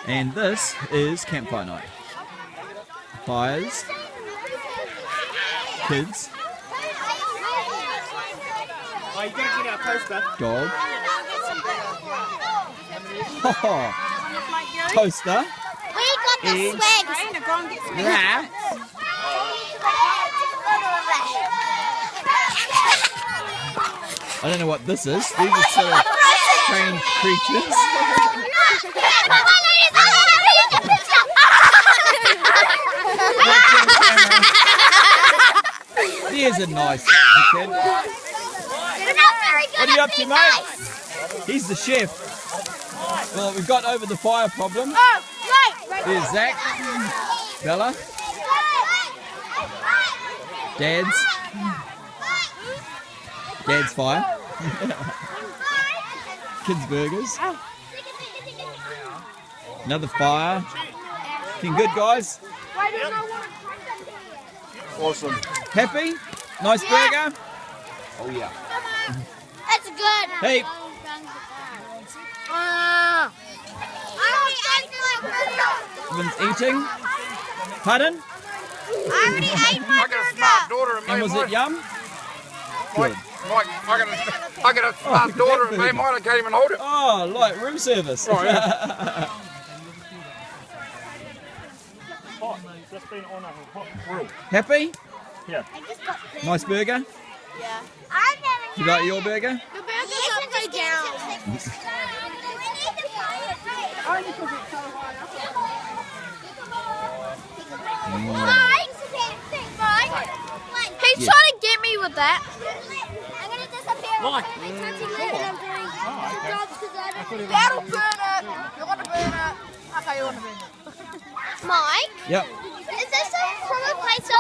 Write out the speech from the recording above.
And this is campfire night. Fires, kids, Oh, you gotta get our poster. dog, toaster, We got the Eggs. swags. Go and get some. rats. I don't know what this is. These are sort of strange creatures. There's a nice kid. What are you up to, mate? He's the chef. Well, we've got over the fire problem. There's Zach, Bella, Dad's fire, kids' burgers, another fire. Looking good, guys. Awesome. Happy? Nice burger? Oh yeah. That's good. Hey, everyone's eating. Pardon? I already ate my I got a smart daughter and And was it yum? Good. I got a smart daughter and me, mine I can't even hold it. Oh, like room service. Oh, yeah. Hot. Just been on a hot grill. Happy? Yeah. Nice burger? Yeah. You like your burger? The burger's upside down. He's Yeah. trying to get me with that. I'm gonna disappear. Why? That'll burn it. You want to burn it? Okay, you want to burn it. Mike, Yep. is this from a place of